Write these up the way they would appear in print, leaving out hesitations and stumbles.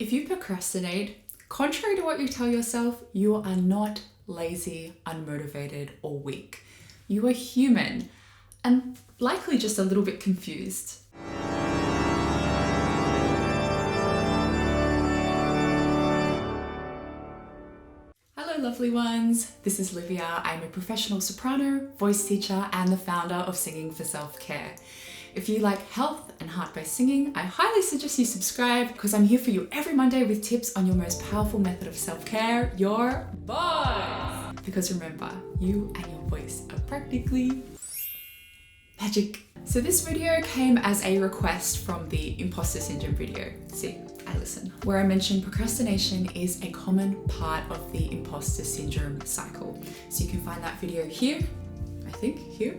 If you procrastinate, contrary to what you tell yourself, you are not lazy, unmotivated, or weak. You are human and likely just a little bit confused. Hello lovely ones, this is Livia. I'm a professional soprano, voice teacher, and the founder of Singing for Self-Care. If you like health and heart-based singing, I highly suggest you subscribe because I'm here for you every Monday with tips on your most powerful method of self-care, your voice. Because remember, you and your voice are practically magic. So this video came as a request from the imposter syndrome video. See, I listen. Where I mentioned procrastination is a common part of the imposter syndrome cycle. So you can find that video here, I think here,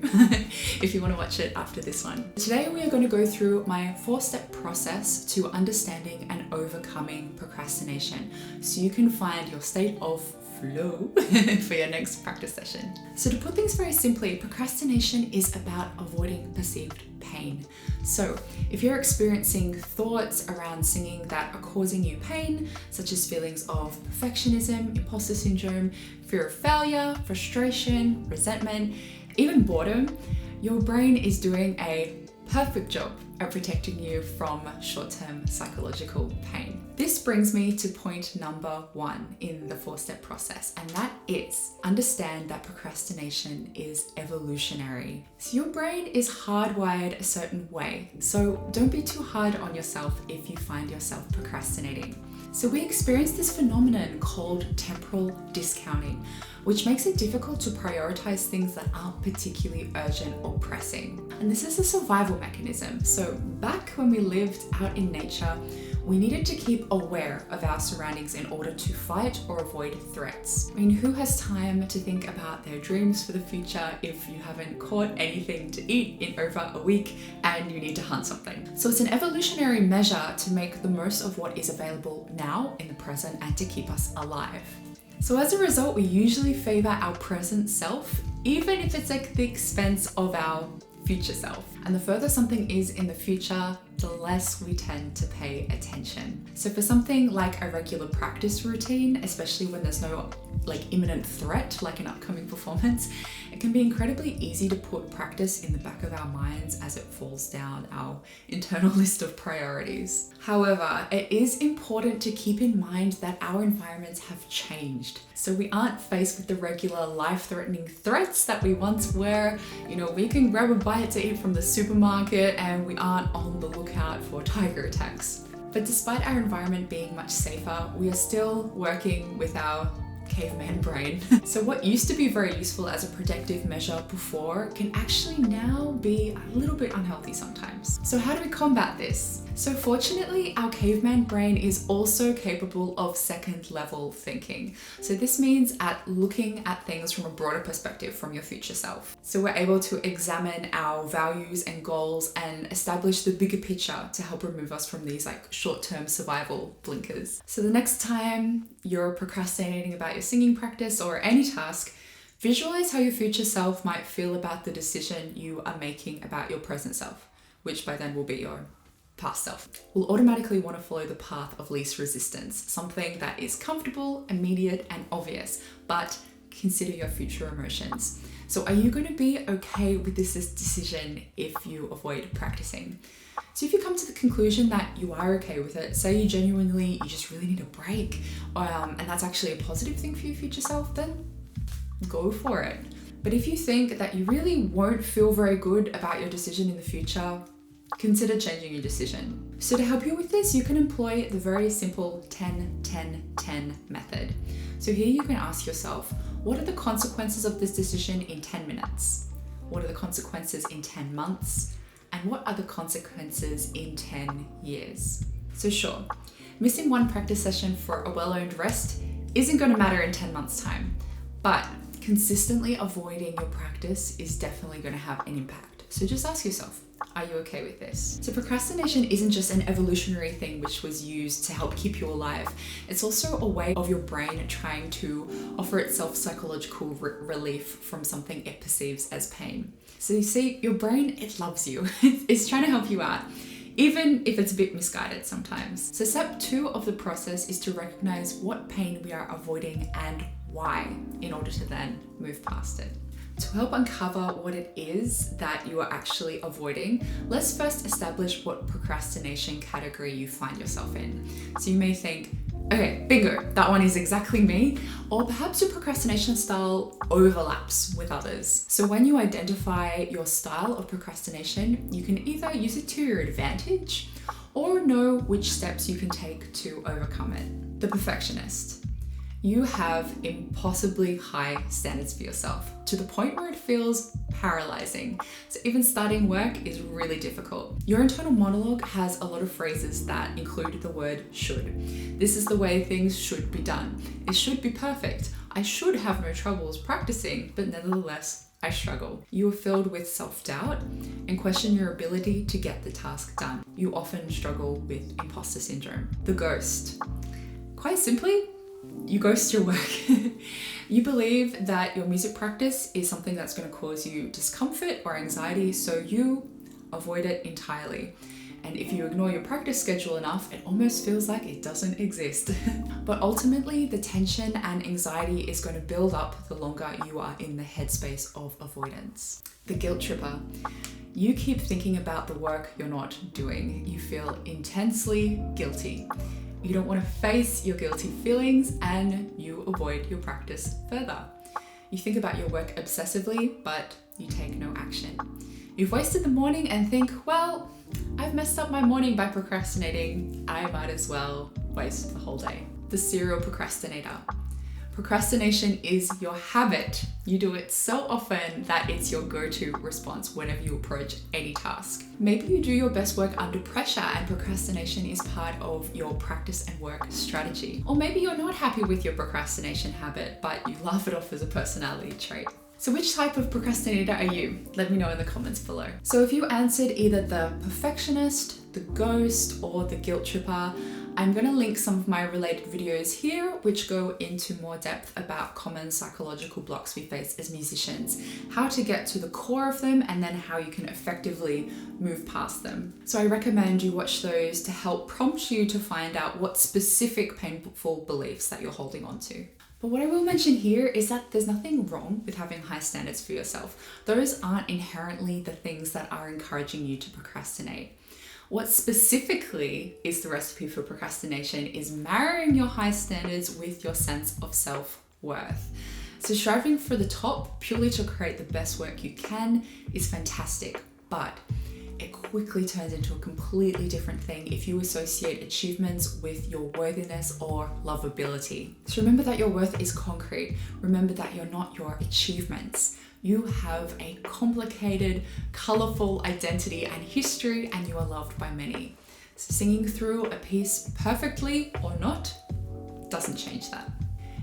if you want to watch it after this one. Today we are going to go through my 4-step process to understanding and overcoming procrastination so you can find your state of flow for your next practice session. So to put things very simply, procrastination is about avoiding perceived pain. So if you're experiencing thoughts around singing that are causing you pain, such as feelings of perfectionism, imposter syndrome, fear of failure, frustration, resentment, even boredom, your brain is doing a perfect job at protecting you from short-term psychological pain. This brings me to point number 1 in the 4-step process, and that is understand that procrastination is evolutionary. So your brain is hardwired a certain way, so don't be too hard on yourself if you find yourself procrastinating. So we experience this phenomenon called temporal discounting, which makes it difficult to prioritize things that aren't particularly urgent or pressing. And this is a survival mechanism. So back when we lived out in nature, we needed to keep aware of our surroundings in order to fight or avoid threats. I mean, who has time to think about their dreams for the future if you haven't caught anything to eat in over a week and you need to hunt something? So it's an evolutionary measure to make the most of what is available now in the present and to keep us alive. So as a result, we usually favor our present self, even if it's at the expense of our future self. And the further something is in the future, the less we tend to pay attention. So for something like a regular practice routine, especially when there's no imminent threat, like an upcoming performance, it can be incredibly easy to put practice in the back of our minds as it falls down our internal list of priorities. However, it is important to keep in mind that our environments have changed. So we aren't faced with the regular life-threatening threats that we once were. We can grab a bite to eat from the supermarket and we aren't on the lookout for tiger attacks. But despite our environment being much safer, we are still working with our caveman brain. So what used to be very useful as a protective measure before can actually now be a little bit unhealthy sometimes. So how do we combat this? So fortunately, our caveman brain is also capable of second-level thinking. So this means at looking at things from a broader perspective from your future self. So we're able to examine our values and goals and establish the bigger picture to help remove us from these short-term survival blinkers. So the next time you're procrastinating about your singing practice or any task, visualize how your future self might feel about the decision you are making about your present self, which by then will be your past self. Will automatically want to follow the path of least resistance, something that is comfortable, immediate, and obvious, but consider your future emotions. So are you going to be okay with this decision if you avoid practicing? So if you come to the conclusion that you are okay with it, say you just really need a break, and that's actually a positive thing for your future self, then go for it. But if you think that you really won't feel very good about your decision in the future, consider changing your decision. So to help you with this, you can employ the very simple 10-10-10 method. So here you can ask yourself, what are the consequences of this decision in 10 minutes? What are the consequences in 10 months? And what are the consequences in 10 years? So sure, missing one practice session for a well-earned rest isn't going to matter in 10 months' time, but consistently avoiding your practice is definitely going to have an impact. So just ask yourself, are you okay with this? So procrastination isn't just an evolutionary thing which was used to help keep you alive. It's also a way of your brain trying to offer itself psychological relief from something it perceives as pain. So you see, your brain, it loves you. It's trying to help you out. even if it's a bit misguided sometimes. So step 2 of the process is to recognize what pain we are avoiding and why, in order to then move past it. To help uncover what it is that you are actually avoiding, let's first establish what procrastination category you find yourself in. So you may think, okay, bingo, that one is exactly me. Or perhaps your procrastination style overlaps with others. So when you identify your style of procrastination, you can either use it to your advantage or know which steps you can take to overcome it. The perfectionist. You have impossibly high standards for yourself, to the point where it feels paralyzing. So even starting work is really difficult. Your internal monologue has a lot of phrases that include the word should. This is the way things should be done. It should be perfect. I should have no troubles practicing, but nevertheless, I struggle. You are filled with self-doubt and question your ability to get the task done. You often struggle with imposter syndrome. The ghost. Quite simply, you ghost your work. You believe that your music practice is something that's going to cause you discomfort or anxiety, so you avoid it entirely. And if you ignore your practice schedule enough, it almost feels like it doesn't exist. But ultimately, the tension and anxiety is going to build up the longer you are in the headspace of avoidance. The guilt tripper. You keep thinking about the work you're not doing. You feel intensely guilty. You don't want to face your guilty feelings and you avoid your practice further. You think about your work obsessively, but you take no action. You've wasted the morning and think, well, I've messed up my morning by procrastinating. I might as well waste the whole day. The serial procrastinator. Procrastination is your habit. You do it so often that it's your go-to response whenever you approach any task. Maybe you do your best work under pressure and procrastination is part of your practice and work strategy. Or maybe you're not happy with your procrastination habit, but you laugh it off as a personality trait. So which type of procrastinator are you? Let me know in the comments below. So if you answered either the perfectionist, the ghost, or the guilt tripper, I'm going to link some of my related videos here, which go into more depth about common psychological blocks we face as musicians, how to get to the core of them, and then how you can effectively move past them. So I recommend you watch those to help prompt you to find out what specific painful beliefs that you're holding on to. But what I will mention here is that there's nothing wrong with having high standards for yourself. Those aren't inherently the things that are encouraging you to procrastinate. What specifically is the recipe for procrastination is marrying your high standards with your sense of self-worth. So striving for the top purely to create the best work you can is fantastic, but it quickly turns into a completely different thing if you associate achievements with your worthiness or lovability. So remember that your worth is concrete. Remember that you're not your achievements. You have a complicated, colorful identity and history, and you are loved by many. So singing through a piece perfectly or not doesn't change that.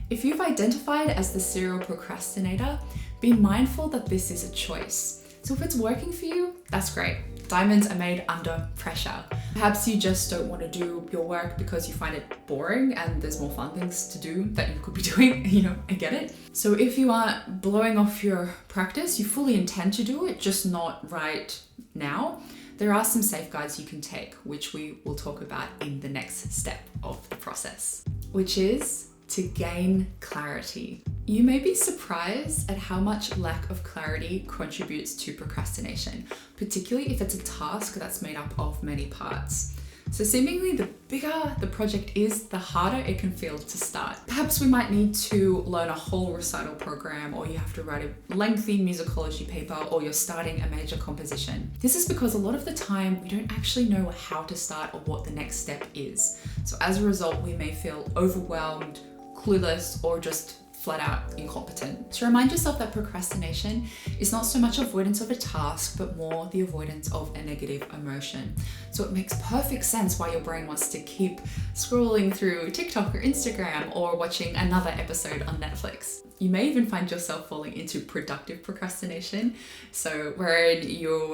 If you've identified as the serial procrastinator, be mindful that this is a choice. So if it's working for you, that's great. Diamonds are made under pressure. Perhaps you just don't want to do your work because you find it boring and there's more fun things to do that you could be doing, I get it. So if you are blowing off your practice, you fully intend to do it, just not right now, there are some safeguards you can take, which we will talk about in the next step of the process, which is to gain clarity. You may be surprised at how much lack of clarity contributes to procrastination, particularly if it's a task that's made up of many parts. So seemingly the bigger the project is, the harder it can feel to start. Perhaps we might need to learn a whole recital program, or you have to write a lengthy musicology paper, or you're starting a major composition. This is because a lot of the time we don't actually know how to start or what the next step is. So as a result, we may feel overwhelmed, clueless, or just flat out incompetent. So remind yourself that procrastination is not so much avoidance of a task, but more the avoidance of a negative emotion. So it makes perfect sense why your brain wants to keep scrolling through TikTok or Instagram or watching another episode on Netflix. You may even find yourself falling into productive procrastination, so wherein you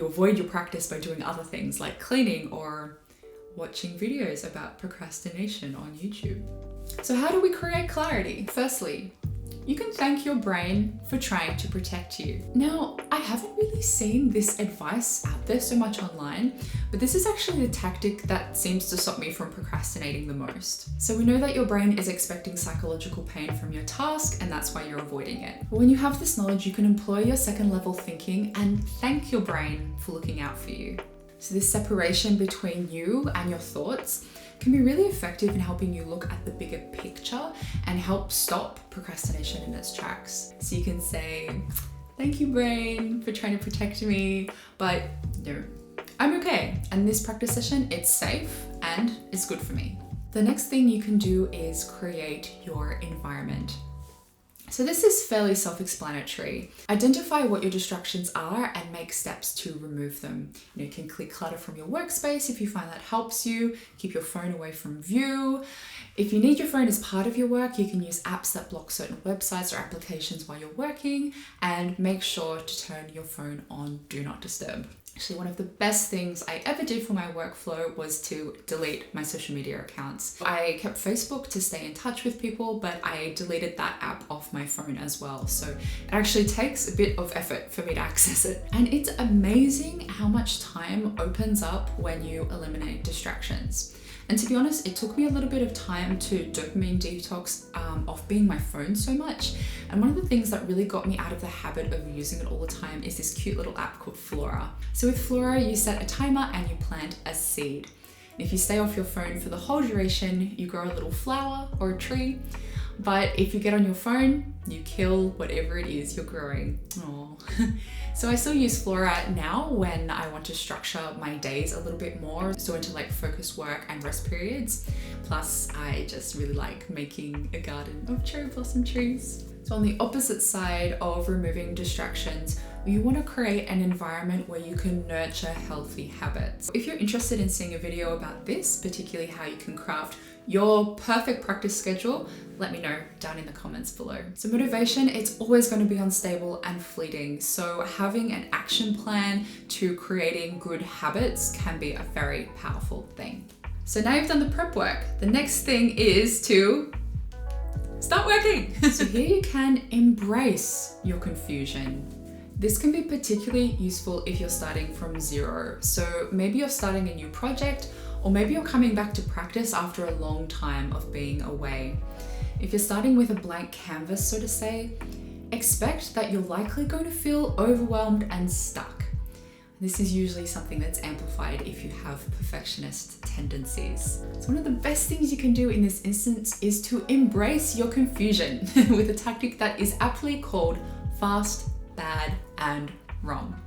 avoid your practice by doing other things like cleaning or watching videos about procrastination on YouTube. So how do we create clarity? Firstly, you can thank your brain for trying to protect you. Now, I haven't really seen this advice out there so much online, but this is actually the tactic that seems to stop me from procrastinating the most. So we know that your brain is expecting psychological pain from your task, and that's why you're avoiding it. But when you have this knowledge, you can employ your second level thinking and thank your brain for looking out for you. So this separation between you and your thoughts can be really effective in helping you look at the bigger picture and help stop procrastination in its tracks. So you can say, thank you brain for trying to protect me, but no, I'm okay. And this practice session, it's safe and it's good for me. The next thing you can do is create your environment. So this is fairly self-explanatory. Identify what your distractions are and make steps to remove them. You can click clutter from your workspace if you find that helps you. Keep your phone away from view. If you need your phone as part of your work, you can use apps that block certain websites or applications while you're working, and make sure to turn your phone on Do Not Disturb. Actually, one of the best things I ever did for my workflow was to delete my social media accounts. I kept Facebook to stay in touch with people, but I deleted that app off my phone as well. So it actually takes a bit of effort for me to access it. And it's amazing how much time opens up when you eliminate distractions. And to be honest, it took me a little bit of time to dopamine detox off being my phone so much. And one of the things that really got me out of the habit of using it all the time is this cute little app called Flora. So with Flora, you set a timer and you plant a seed. And if you stay off your phone for the whole duration, you grow a little flower or a tree. But if you get on your phone, you kill whatever it is you're growing. Aww. So I still use Flora now when I want to structure my days a little bit more, so into like focus work and rest periods. Plus, I just really like making a garden of cherry blossom trees. So on the opposite side of removing distractions, you want to create an environment where you can nurture healthy habits. If you're interested in seeing a video about this, particularly how you can craft your perfect practice schedule, let me know down in the comments below. So motivation, it's always going to be unstable and fleeting. So having an action plan to creating good habits can be a very powerful thing. So now you've done the prep work, the next thing is to start working. So here you can embrace your confusion. This can be particularly useful if you're starting from zero. So maybe you're starting a new project, or maybe you're coming back to practice after a long time of being away. If you're starting with a blank canvas, so to say, expect that you're likely going to feel overwhelmed and stuck. This is usually something that's amplified if you have perfectionist tendencies. So one of the best things you can do in this instance is to embrace your confusion with a tactic that is aptly called fast, bad, and wrong.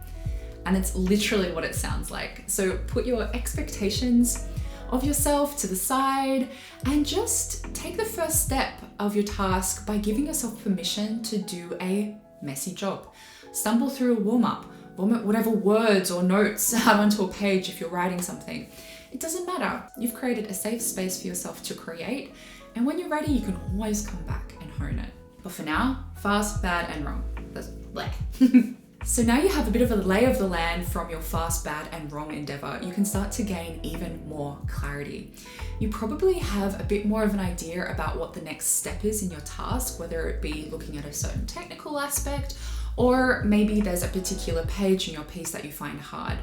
And it's literally what it sounds like. So put your expectations of yourself to the side and just take the first step of your task by giving yourself permission to do a messy job. Stumble through a warm-up, vomit whatever words or notes out onto a page if you're writing something. It doesn't matter. You've created a safe space for yourself to create, and when you're ready, you can always come back and hone it. But for now, fast, bad, and wrong. That's bleh. So now you have a bit of a lay of the land from your fast, bad, and wrong endeavor. You can start to gain even more clarity. You probably have a bit more of an idea about what the next step is in your task, whether it be looking at a certain technical aspect, or maybe there's a particular page in your piece that you find hard.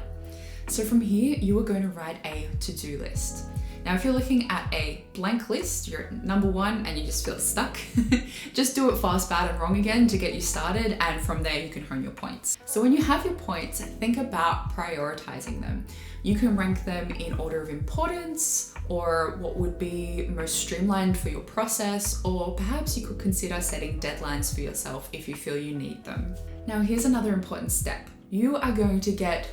So from here, you are going to write a to-do list. Now, if you're looking at a blank list, you're at number 1 and you just feel stuck, just do it fast, bad, and wrong again to get you started, and from there you can hone your points. So when you have your points, think about prioritizing them. You can rank them in order of importance, or what would be most streamlined for your process, or perhaps you could consider setting deadlines for yourself if you feel you need them. Now, here's another important step. You are going to get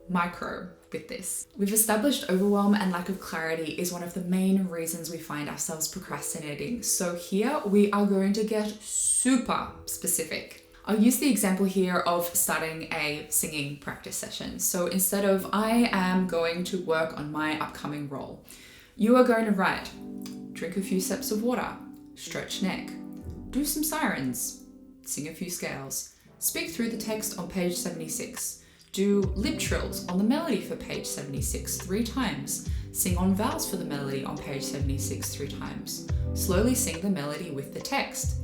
micro with this. We've established overwhelm and lack of clarity is one of the main reasons we find ourselves procrastinating. So here we are going to get super specific. I'll use the example here of starting a singing practice session. So instead of I am going to work on my upcoming role, you are going to write, drink a few sips of water, stretch neck, do some sirens, sing a few scales, speak through the text on page 76, do lip trills on the melody for page 76 3 times. Sing on vowels for the melody on page 76 3 times. Slowly sing the melody with the text.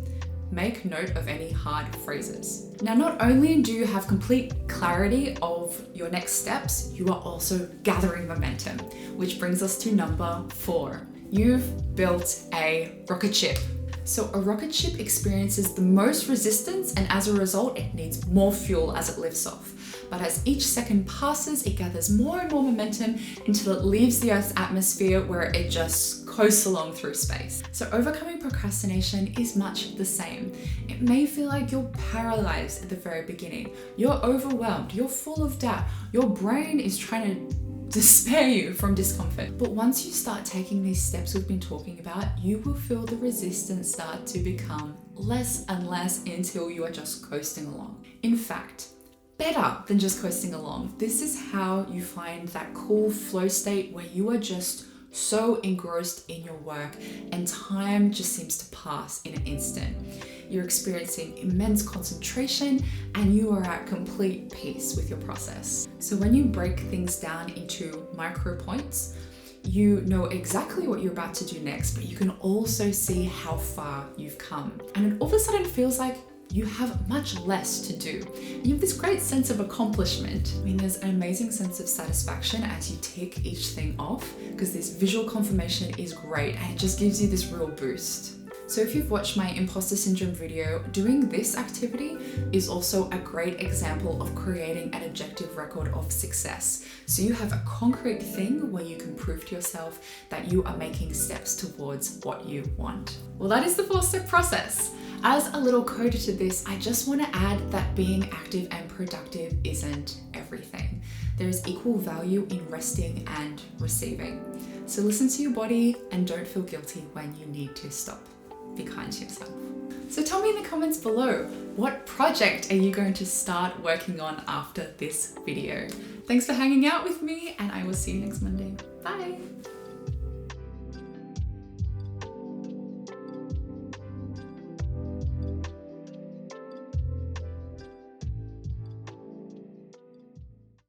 make note of any hard phrases. Now, not only do you have complete clarity of your next steps, you are also gathering momentum, which brings us to number 4. You've built a rocket ship. So a rocket ship experiences the most resistance, and as a result, it needs more fuel as it lifts off. But as each second passes, it gathers more and more momentum until it leaves the Earth's atmosphere, where it just coasts along through space. So overcoming procrastination is much the same. It may feel like you're paralyzed at the very beginning. You're overwhelmed, you're full of doubt, your brain is trying to spare you from discomfort. But once you start taking these steps we've been talking about, you will feel the resistance start to become less and less until you are just coasting along. In fact, better than just coasting along, this is how you find that cool flow state where you are just so engrossed in your work and time just seems to pass in an instant. You're experiencing immense concentration and you are at complete peace with your process. So when you break things down into micro points, you know exactly what you're about to do next, but you can also see how far you've come. And it all of a sudden feels like you have much less to do. You have this great sense of accomplishment. I mean, there's an amazing sense of satisfaction as you tick each thing off, because this visual confirmation is great and it just gives you this real boost. So if you've watched my imposter syndrome video, doing this activity is also a great example of creating an objective record of success. So you have a concrete thing where you can prove to yourself that you are making steps towards what you want. Well, that is the 4-step process. As a little coda to this, I just want to add that being active and productive isn't everything. There is equal value in resting and receiving. So listen to your body and don't feel guilty when you need to stop. Be kind to yourself. So tell me in the comments below, what project are you going to start working on after this video? Thanks for hanging out with me, and I will see you next Monday. Bye.